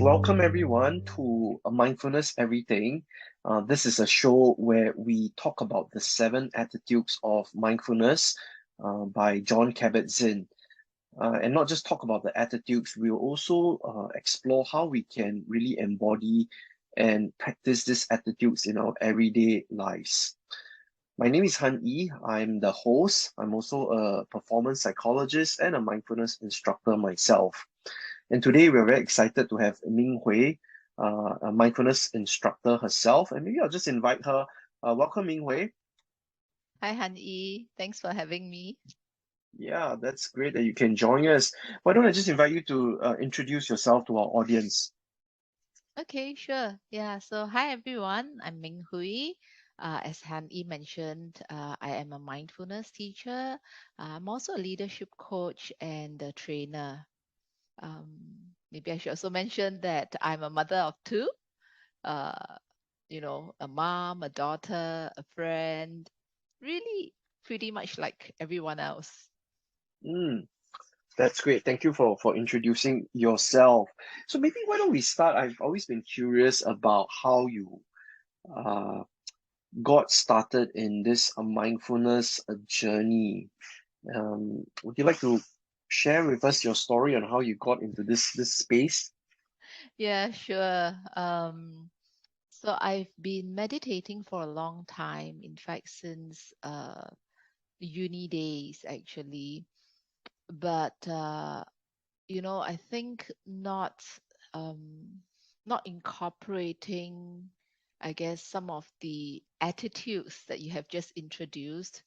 right, welcome everyone to Mindfulness Everything. This is a show where we talk about the 7 attitudes of mindfulness by Jon Kabat Zinn. And not just talk about the attitudes, we'll also explore how we can really embody and practice these attitudes in our everyday lives. My name is Han Yi. I'm the host. I'm also a performance psychologist and a mindfulness instructor myself. And today we're very excited to have Ming Hui, a mindfulness instructor herself. And maybe I'll just invite her. Welcome, Ming Hui. Hi, Han Yi. Thanks for having me. Yeah, that's great that you can join us. Why don't I just invite you to introduce yourself to our audience? Okay, sure. Yeah, so hi everyone. I'm Ming Hui. As Han Yi mentioned, I am a mindfulness teacher. I'm also a leadership coach and a trainer. Maybe I should also mention that I'm a mother of two. Uh, a mom, a daughter, a friend. Really, pretty much like everyone else. Mm, that's great. Thank you for introducing yourself. So maybe why don't we start? I've always been curious about how you uh, got started in this mindfulness journey. Would you like to share with us your story on how you got into this space? Yeah, sure. So I've been meditating for a long time, in fact, since uni days actually. But I think um, not incorporating, I guess, some of the attitudes that you have just introduced.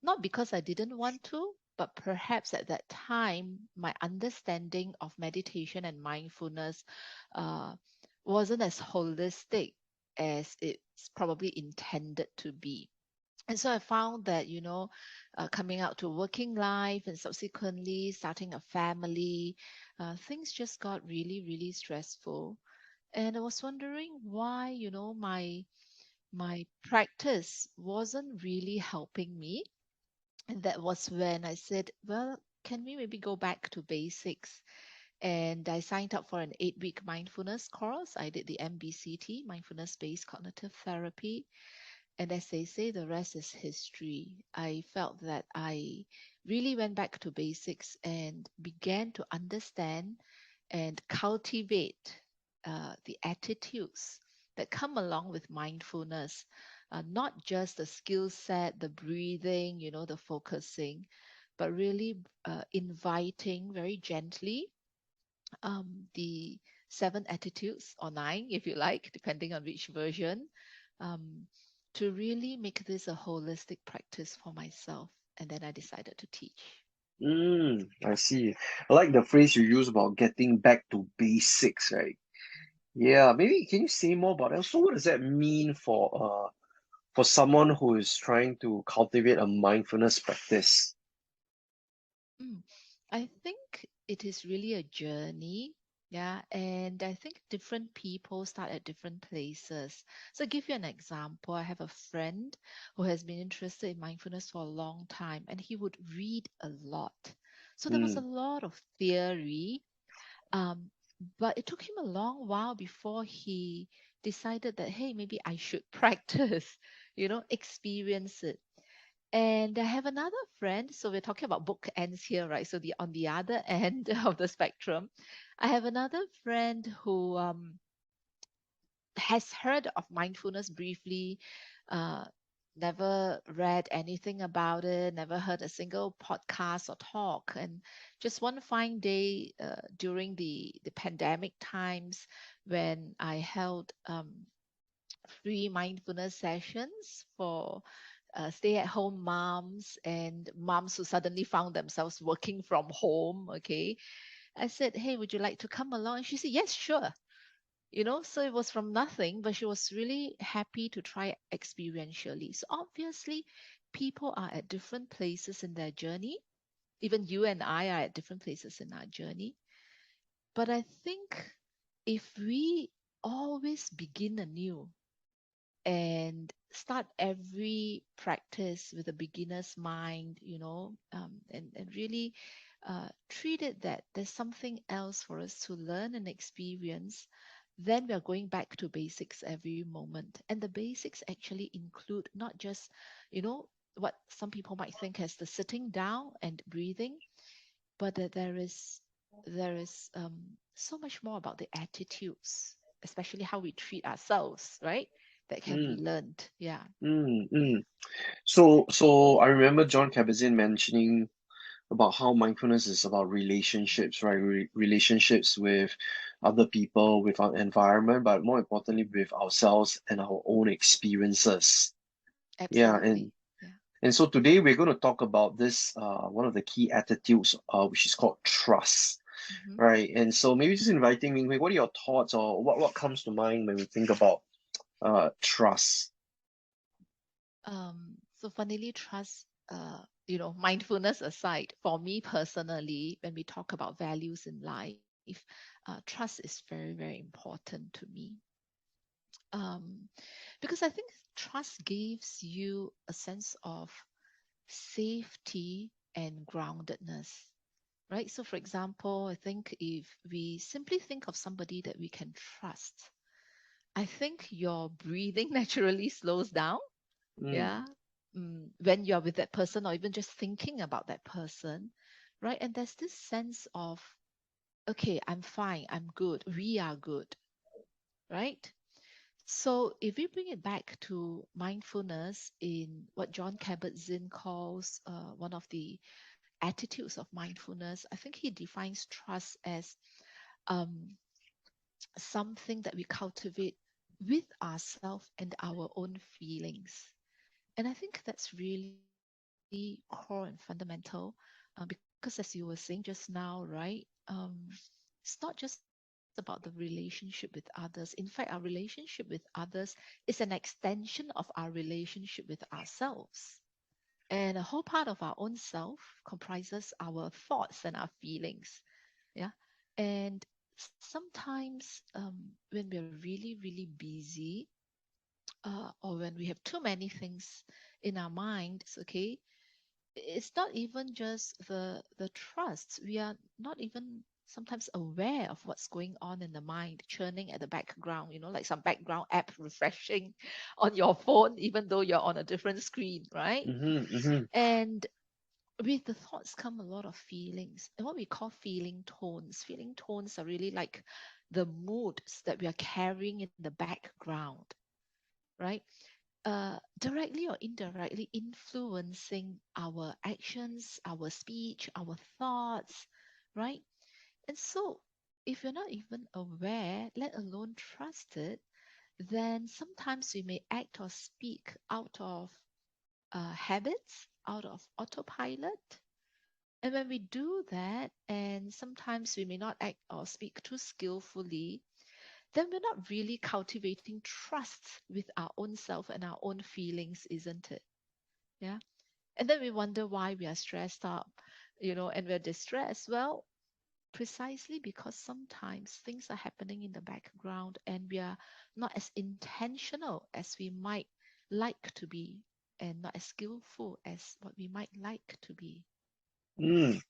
Not because I didn't want to, but perhaps at that time, my understanding of meditation and mindfulness uh, wasn't as holistic as it's probably intended to be. And so I found that, coming out to working life and subsequently starting a family, things just got really, really stressful. And I was wondering why, my practice wasn't really helping me. And that was when I said, well, can we maybe go back to basics? And I signed up for an 8-week mindfulness course. I did the MBCT, Mindfulness Based Cognitive Therapy. And as they say, the rest is history. I felt that I really went back to basics and began to understand and cultivate the attitudes that come along with mindfulness, not just the skill set, the breathing, the focusing, but really inviting very gently the 7 attitudes or 9, if you like, depending on which version, um, to really make this a holistic practice for myself. And then I decided to teach. I see. I like the phrase you use about getting back to basics, right? Yeah, maybe can you say more about that? So what does that mean for someone who is trying to cultivate a mindfulness practice? Mm. I think it is really a journey. Yeah. And I think different people start at different places. So, give you an example. I have a friend who has been interested in mindfulness for a long time, and he would read a lot. So, there was a Mm, lot of theory. Um, but it took him a long while before he decided that, hey, maybe I should practice, experience it. And I have another friend, so we're talking about bookends here, right? So the on the other end of the spectrum, I have another friend who has heard of mindfulness briefly, uh, never read anything about it, never heard a single podcast or talk. And just one fine day during the pandemic times when I held free mindfulness sessions for stay-at-home moms and moms who suddenly found themselves working from home. Okay, I said, "Hey, would you like to come along?" And she said, "Yes, sure." So it was from nothing, but she was really happy to try experientially. So obviously, people are at different places in their journey. Even you and I are at different places in our journey. But I think if we always begin anew and start every practice with a beginner's mind, and really treat it that there's something else for us to learn and experience, then we are going back to basics every moment. And the basics actually include not just, you know, what some people might think as the sitting down and breathing, but that there is so much more about the attitudes, especially how we treat ourselves, right? That can be Mm, learned. Yeah. mm, mm. So I remember Jon Kabat Zinn mentioning about how mindfulness is about relationships, right? Relationships with other people, with our environment, but more importantly, with ourselves and our own experiences. Yeah, Absolutely. Yeah. and so today we're going to talk about this one of the key attitudes, which is called trust, Hmm. right? And so maybe just inviting Ming Hui, what are your thoughts, or what comes to mind when we think about trust? So funnily, trust, mindfulness aside, for me personally, when we talk about values in life, trust is very, very important to me. Um, because I think trust gives you a sense of safety and groundedness, right? So, for example, I think if we simply think of somebody that we can trust, I think your breathing naturally slows down. Mm, Yeah. When you're with that person or even just thinking about that person, right? And there's this sense of, okay, I'm fine, I'm good, we are good, right? So if we bring it back to mindfulness in what Jon Kabat Zinn calls one of the attitudes of mindfulness, I think he defines trust as um, something that we cultivate with ourselves and our own feelings. And I think that's really core and fundamental, because as you were saying just now, right? It's not just about the relationship with others. In fact, our relationship with others is an extension of our relationship with ourselves. And a whole part of our own self comprises our thoughts and our feelings. Yeah. And sometimes when we're really, really busy, or when we have too many things in our minds, okay, it's not even just the trust. We are not even sometimes aware of what's going on in the mind, churning at the background, like some background app refreshing on your phone, even though you're on a different screen, right? mm-hmm, mm-hmm, And with the thoughts come a lot of feelings, and what we call feeling tones. Feeling tones are really like the moods that we are carrying in the background, right? Directly or indirectly influencing our actions, our speech, our thoughts, right? And so, if you're not even aware, let alone trusted, then sometimes we may act or speak out of habits, out of autopilot. And when we do that, and sometimes we may not act or speak too skillfully, then we're not really cultivating trust with our own self and our own feelings, isn't it? Yeah. And then we wonder why we are stressed up, and we're distressed. Well, precisely because sometimes things are happening in the background and we are not as intentional as we might like to be, and not as skillful as what we might like to be. mm.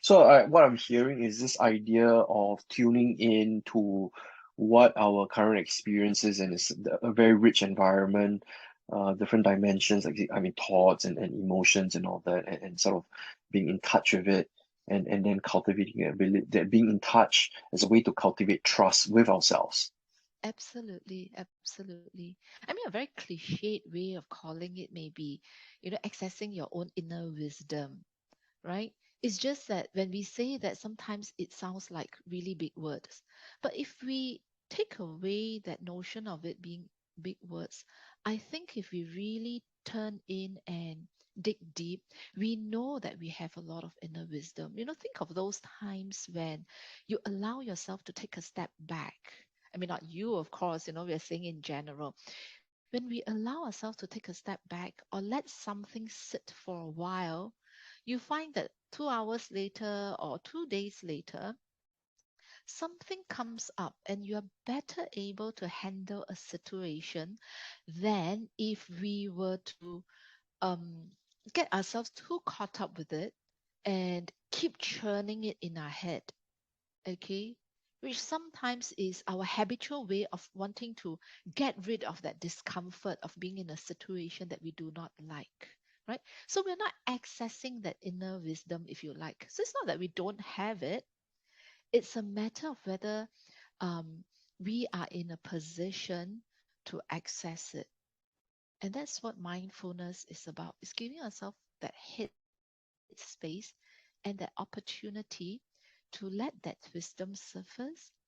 So what I'm hearing is this idea of tuning in to what our current experiences, and it's a very rich environment, different dimensions, like I mean thoughts and emotions and all that, and sort of being in touch with it, and then cultivating the ability, that being in touch as a way to cultivate trust with ourselves. Absolutely, absolutely. I mean, a very cliched way of calling it may be, accessing your own inner wisdom, right? It's just that when we say that, sometimes it sounds like really big words. But if we take away that notion of it being big words, I think if we really turn in and dig deep, we know that we have a lot of inner wisdom. Think of those times when you allow yourself to take a step back. I mean, not you, of course, we are saying in general. When we allow ourselves to take a step back or let something sit for a while, you find that 2 hours later or 2 days later, something comes up and you are better able to handle a situation than if we were to um, get ourselves too caught up with it and keep churning it in our head, okay? Which sometimes is our habitual way of wanting to get rid of that discomfort of being in a situation that we do not like, right? So we're not accessing that inner wisdom, if you like. So it's not that we don't have it, it's a matter of whether um, we are in a position to access it. And that's what mindfulness is about. It's giving ourselves that headspace and that opportunity to let that wisdom surface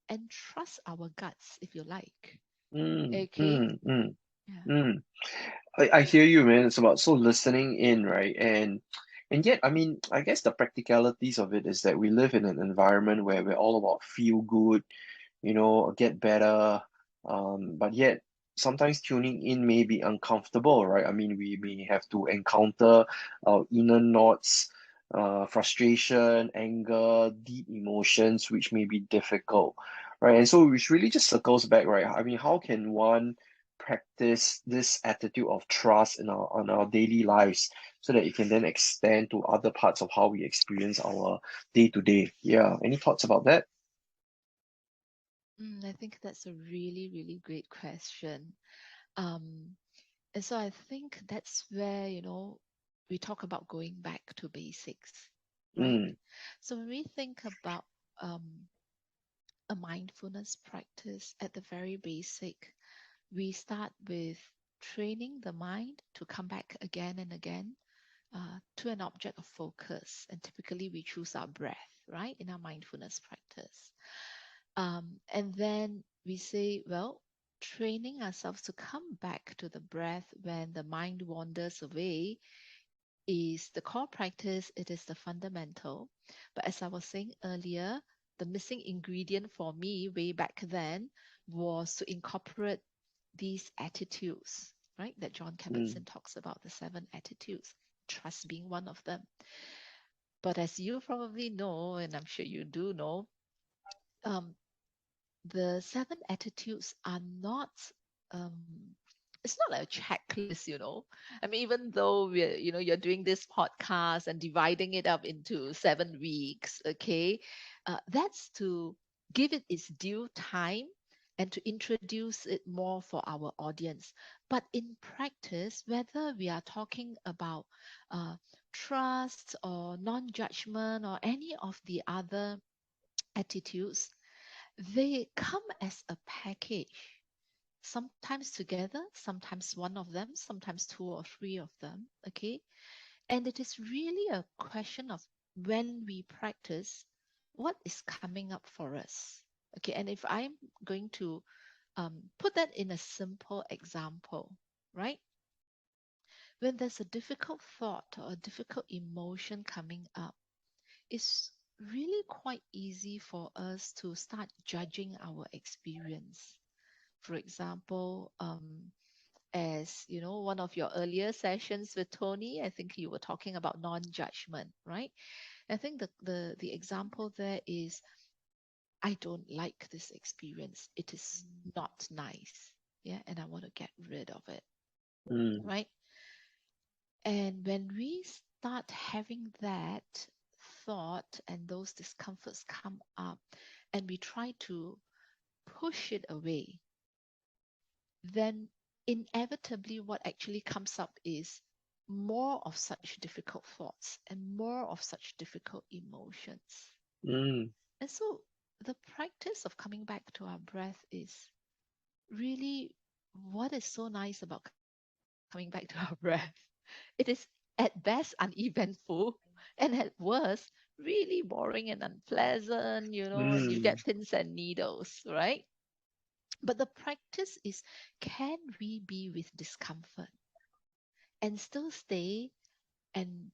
and trust our guts, if you like. mm, Okay? mm, mm, Yeah. mm. I hear you, man. It's about so listening in, right? And yet, I mean, I guess the practicalities of it is that we live in an environment where we're all about feel good, get better. But yet sometimes tuning in may be uncomfortable, right? I mean, we may have to encounter our inner knots, frustration, anger, deep emotions, which may be difficult, right? And so, which really just circles back, right? I mean, how can one practice this attitude of trust in our on our daily lives so that it can then extend to other parts of how we experience our day to day? Yeah. Any thoughts about that? I think that's a really, really great question. Um, and so I think that's where, we talk about going back to basics, right? Mm, So when we think about um, a mindfulness practice at the very basic, we start with training the mind to come back again and again to an object of focus. And typically we choose our breath, right, in our mindfulness practice. And then we say, well, training ourselves to come back to the breath when the mind wanders away is the core practice, it is the fundamental. But as I was saying earlier, the missing ingredient for me way back then was to incorporate these attitudes, right? That Jon Kabat mm, Zinn talks about, the seven attitudes, trust being one of them. But as you probably know, and I'm sure you do know, um, the seven attitudes are not um it's not like a checklist, I mean, even though you're doing this podcast and dividing it up into 7 weeks, okay, that's to give it its due time and to introduce it more for our audience. But in practice, whether we are talking about uh, trust or non-judgment or any of the other attitudes, they come as a package, sometimes together, sometimes one of them, sometimes two or three of them. Okay. And it is really a question of when we practice, what is coming up for us. Okay. And if I'm going to put that in a simple example, right? When there's a difficult thought or a difficult emotion coming up, it's really quite easy for us to start judging our experience. For example, as one of your earlier sessions with Tony, I think you were talking about non-judgment, right? I think the example there is, I don't like this experience. It is not nice. Yeah, and I want to get rid of it, mm, right? And when we start having that thought and those discomforts come up and we try to push it away, then inevitably what actually comes up is more of such difficult thoughts and more of such difficult emotions. mm, And so the practice of coming back to our breath is really what is so nice about coming back to our breath. It is at best uneventful and at worst really boring and unpleasant, and you get mm, pins and needles, right? But the practice is, can we be with discomfort and still stay and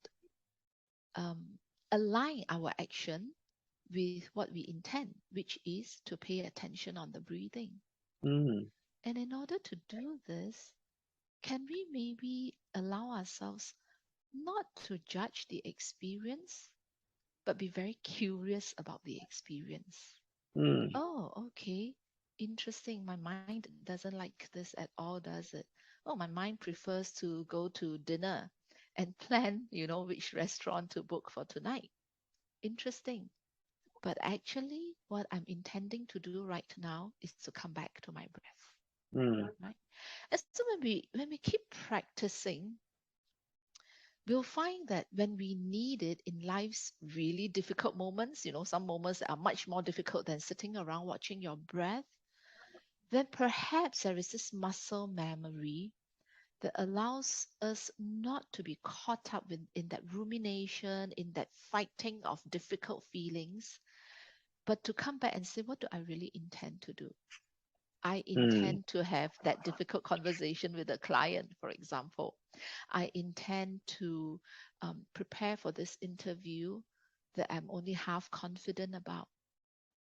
um, align our action with what we intend, which is to pay attention on the breathing. mm, And in order to do this, can we maybe allow ourselves not to judge the experience, but be very curious about the experience? mm, Oh, okay. Interesting. My mind doesn't like this at all, does it? Oh, my mind prefers to go to dinner and plan, which restaurant to book for tonight. Interesting. But actually, what I'm intending to do right now is to come back to my breath, mm, right? And so when we keep practicing, we'll find that when we need it in life's really difficult moments, some moments that are much more difficult than sitting around watching your breath, then perhaps there is this muscle memory that allows us not to be caught up in that rumination, in that fighting of difficult feelings, but to come back and say, what do I really intend to do? I mm, intend to have that difficult conversation with a client, for example. I intend to prepare for this interview that I'm only half confident about.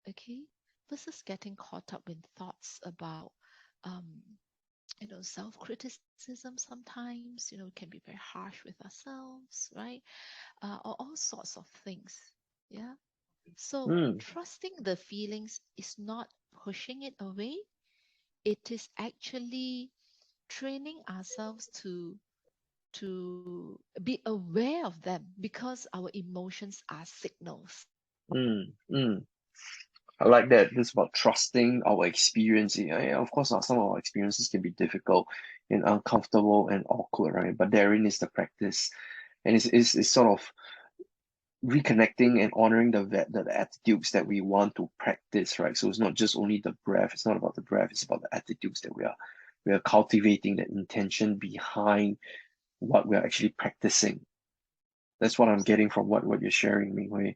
Okay, versus getting caught up in thoughts about um, self-criticism sometimes, we can be very harsh with ourselves, right? Or all sorts of things. Yeah. So mm, trusting the feelings is not pushing it away. It is actually training ourselves to be aware of them because our emotions are signals. mm. I like that. This is about trusting our experience. Yeah, of course, some of our experiences can be difficult and uncomfortable and awkward, right? But therein is the practice. And it's sort of reconnecting and honoring the attitudes that we want to practice, right? So it's not just only the breath, it's not about the breath, it's about the attitudes that we are cultivating, that intention behind what we're actually practicing. That's what I'm getting from what you're sharing, Ming Hui.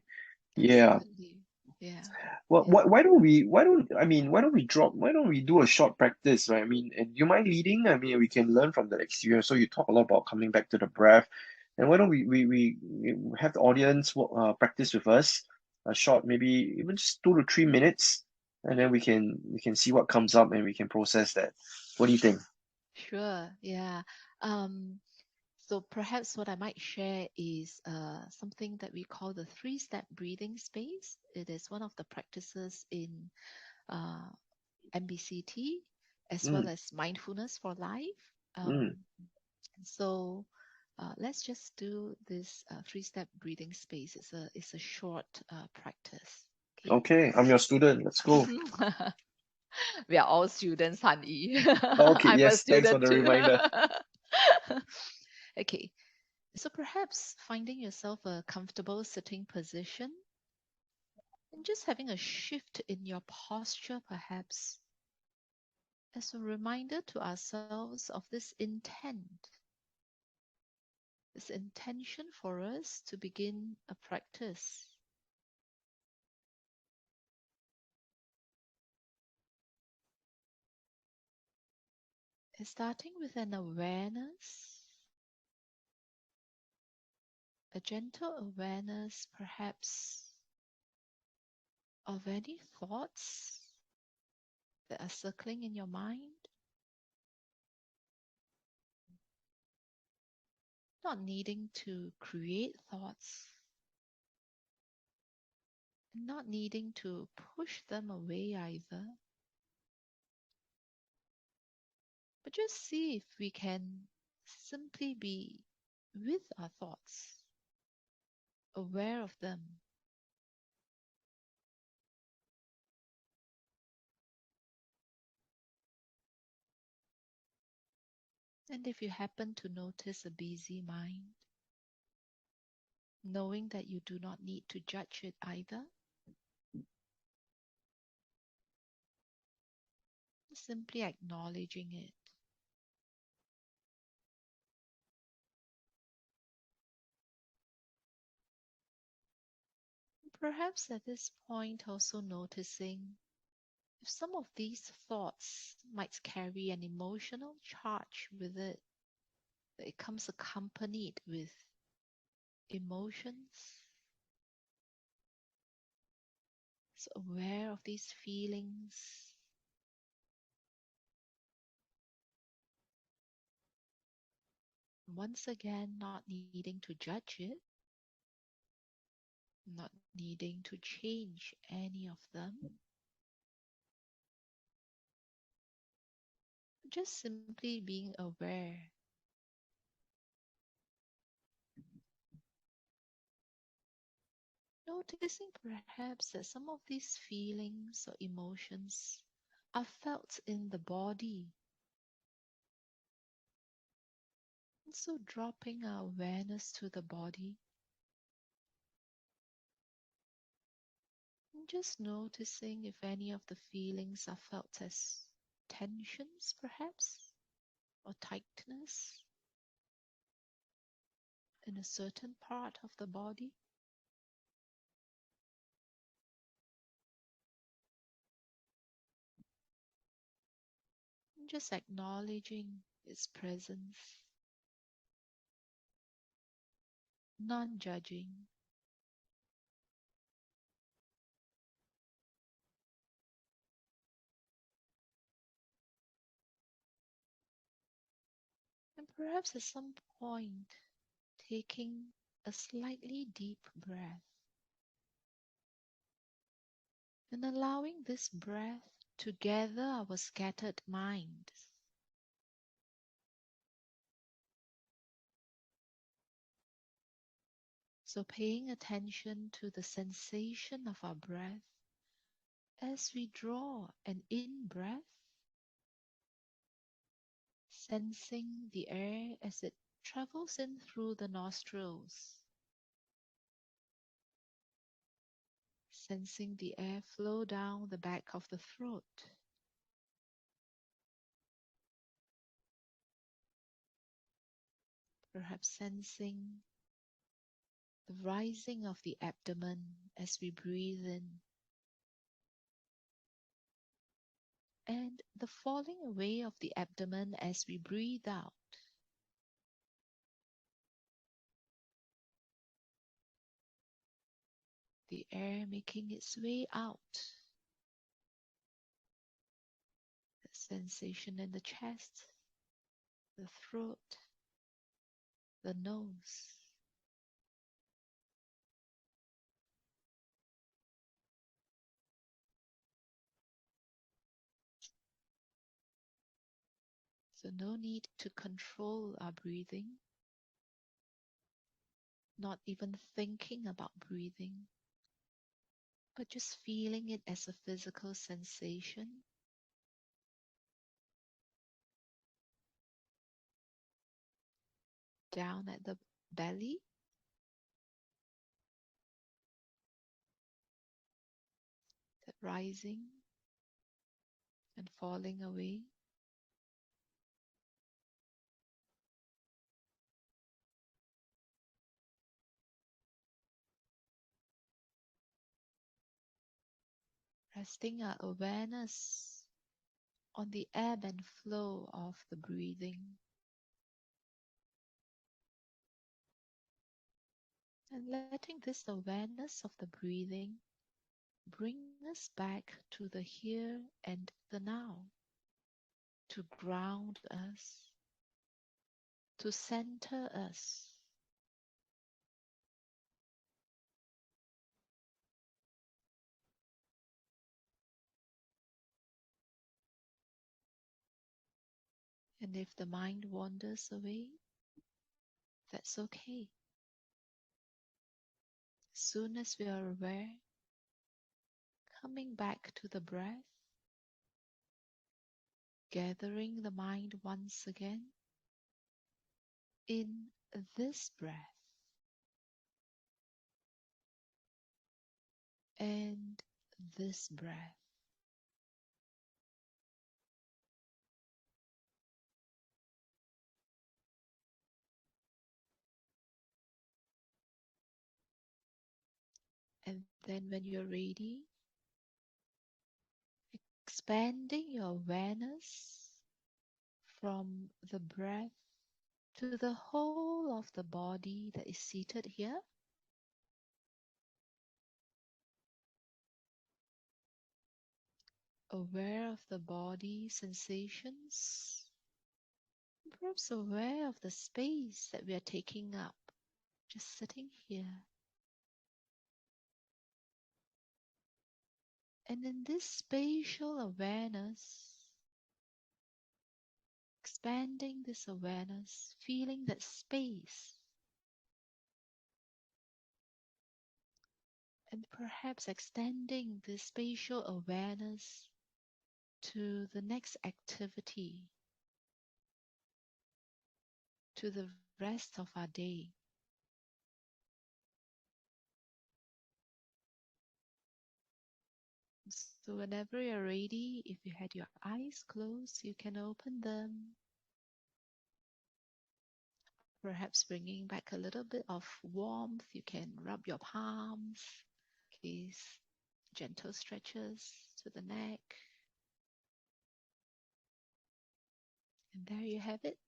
Yeah. Absolutely. Yeah. Well, Yeah. why don't we why don't we do a short practice, right? I mean, and you mind leading? I mean, we can learn from that experience. So you talk a lot about coming back to the breath, and why don't we have the audience practice with us, a short, maybe even just 2 to 3 minutes, and then we can see what comes up and we can process that. What do you think? Sure. Yeah. Um, so perhaps what I might share is something that we call the three-step breathing space. It is one of the practices in uh, MBCT as well Mm, as mindfulness for life. mm. So let's just do this three-step breathing space. It's a short practice. Okay. Okay, I'm your student. Let's go. We are all students, honey. Okay, I'm a yes, thanks for student the too. reminder. Okay. So perhaps finding yourself a comfortable sitting position and just having a shift in your posture, perhaps as a reminder to ourselves of this intention for us to begin a practice. And starting with an awareness, a gentle awareness, perhaps, of any thoughts that are circling in your mind, not needing to create thoughts, not needing to push them away either, but just see if we can simply be with our thoughts, aware of them. And if you happen to notice a busy mind, knowing that you do not need to judge it either, simply acknowledging it. Perhaps at this point, also noticing if some of these thoughts might carry an emotional charge with it, that it comes accompanied with emotions. So aware of these feelings, once again, not needing to judge it, not needing to change any of them, just simply being aware. Noticing perhaps that some of these feelings or emotions are felt in the body. And so dropping our awareness to the body and just noticing if any of the feelings are felt as tensions perhaps or tightness in a certain part of the body. And just acknowledging its presence, non-judging. And perhaps at some point, taking a slightly deep breath and allowing this breath to gather our scattered minds. So paying attention to the sensation of our breath as we draw an in-breath, sensing the air as it travels in through the nostrils, sensing the air flow down the back of the throat, perhaps sensing the rising of the abdomen as we breathe in, and the falling away of the abdomen as we breathe out. The air making its way out, the sensation in the chest, the throat, the nose. So no need to control our breathing, not even thinking about breathing, but just feeling it as a physical sensation. Down at the belly, that rising and falling away. Resting our awareness on the ebb and flow of the breathing. And letting this awareness of the breathing bring us back to the here and the now, to ground us, to center us. And if the mind wanders away, that's okay. As soon as we are aware, coming back to the breath, gathering the mind once again in this breath and this breath. And then when you're ready, expanding your awareness from the breath to the whole of the body that is seated here. Aware of the body sensations, perhaps aware of the space that we are taking up, just sitting here. And in this spatial awareness, expanding this awareness, feeling that space, And perhaps extending this spatial awareness to the next activity, to the rest of our day. So, whenever you're ready, if you had your eyes closed, you can open them, perhaps bringing back a little bit of warmth. You can rub your palms, okay, gentle stretches to the neck. And there you have it,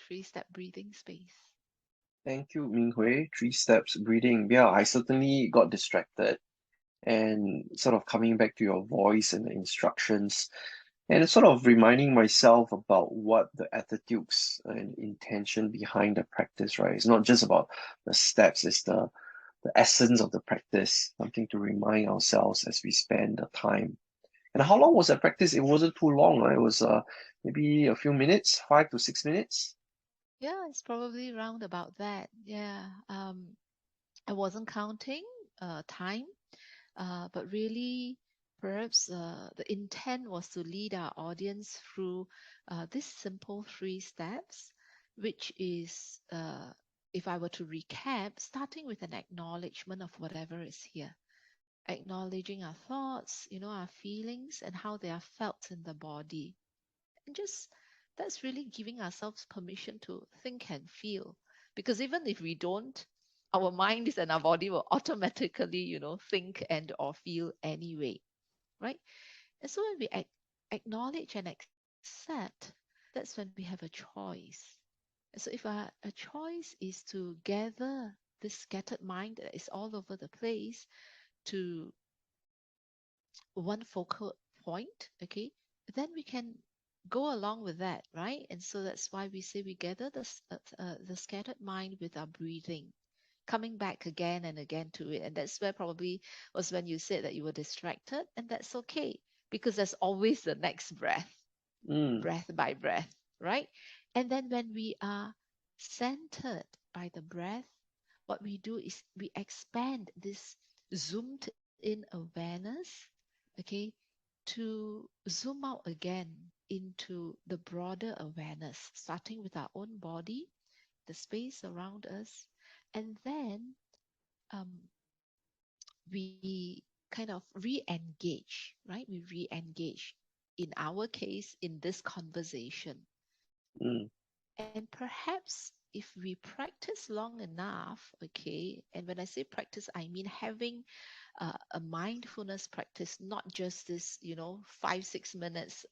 3-step breathing space. Thank you, Ming Hui. 3 steps breathing. Yeah, I certainly got distracted and sort of coming back to your voice and the instructions and sort of reminding myself about what the attitudes and intention behind the practice, right? It's not just about the steps, it's the essence of the practice, something to remind ourselves as we spend the time. And how long was that practice? It wasn't too long, right? It was maybe a few minutes, 5 to 6 minutes. Yeah, it's probably around about that. Yeah. I wasn't counting time, but really, perhaps the intent was to lead our audience through these simple 3 steps, which is, if I were to recap, starting with an acknowledgement of whatever is here, acknowledging our thoughts, our feelings, and how they are felt in the body. And just that's really giving ourselves permission to think and feel. Because even if we don't, our minds and our body will automatically, think and or feel anyway, right? And so when we acknowledge and accept, that's when we have a choice. And so if a choice is to gather this scattered mind that is all over the place to one focal point, okay, then we can go along with that, right? And so that's why we say we gather the scattered mind with our breathing, coming back again and again to it. And that's where probably was when you said that you were distracted, and that's okay because there's always the next breath, Mm, breath by breath, right? And then when we are centered by the breath, what we do is we expand this zoomed in awareness, okay, to zoom out again into the broader awareness, starting with our own body, the space around us, and then um, we kind of re-engage, right? We re-engage in our case in this conversation. mm, And perhaps if we practice long enough, okay, and when I say practice, I mean having a mindfulness practice, not just this, 5, 6 minutes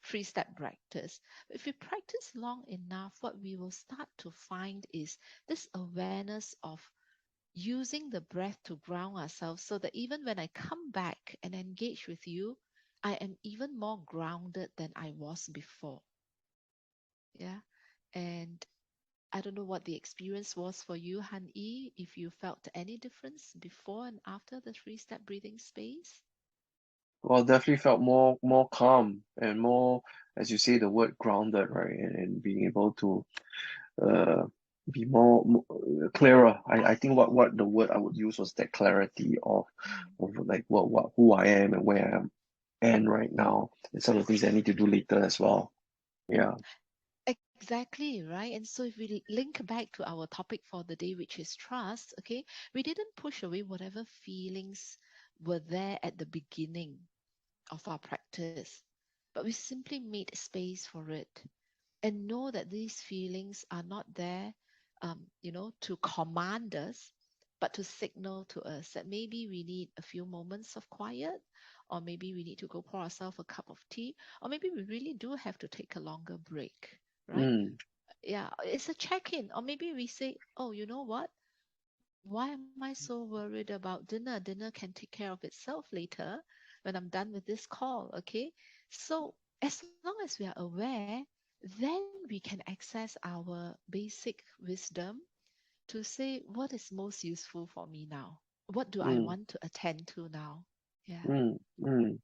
3-step practice. But if we practice long enough, what we will start to find is this awareness of using the breath to ground ourselves so that even when I come back and engage with you, I am even more grounded than I was before. Yeah. And I don't know what the experience was for you, Han Yi, if you felt any difference before and after the 3-step breathing space. well, definitely felt more calm and more, as you say, the word grounded, right? And being able to uh be more clearer. I think what the word I would use was that clarity Mm, of like what who I am and where I am and right now and some of the things I need to do later as well. mm. Yeah. Exactly, right? And so if we link back to our topic for the day, which is trust, okay, we didn't push away whatever feelings were there at the beginning of our practice, but we simply made space for it and know that these feelings are not there, to command us, but to signal to us that maybe we need a few moments of quiet, or maybe we need to go pour ourselves a cup of tea, or maybe we really do have to take a longer break, right? Mm, Yeah, it's a check-in, or maybe we say, oh, you know what? Why am I so worried about dinner? Dinner can take care of itself later when I'm done with this call, okay? So as long as we are aware, then we can access our basic wisdom to say what is most useful for me now. What do I mm, want to attend to now? Yeah. mm.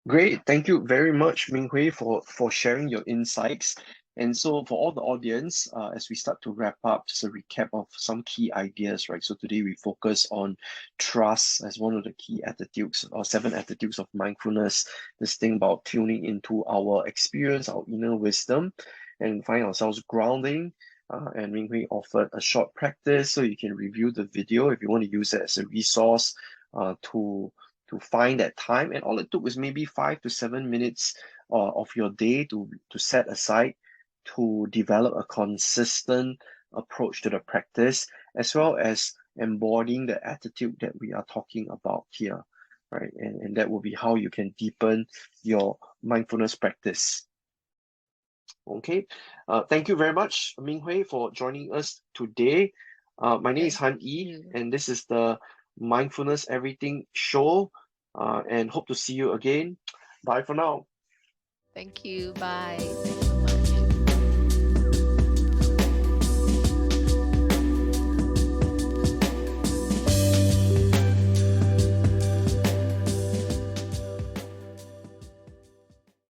Great. Thank you very much, Ming Hui, for sharing your insights And so for all the audience, as we start to wrap up, just a recap of some key ideas, right? So today we focus on trust as one of the key attitudes or 7 attitudes of mindfulness. This thing about tuning into our experience, our inner wisdom, and find ourselves grounding. And Ming Hui offered a short practice, so you can review the video if you want to use it as a resource to find that time. And all it took was maybe 5 to 7 minutes of your day to set aside to develop a consistent approach to the practice, as well as embodying the attitude that we are talking about here, right? And that will be how you can deepen your mindfulness practice. Okay, thank you very much, Ming Hui, for joining us today. My name is Han Thank Yi, you. and this is the Mindfulness Everything show, and hope to see you again. Bye for now. Thank you. Bye.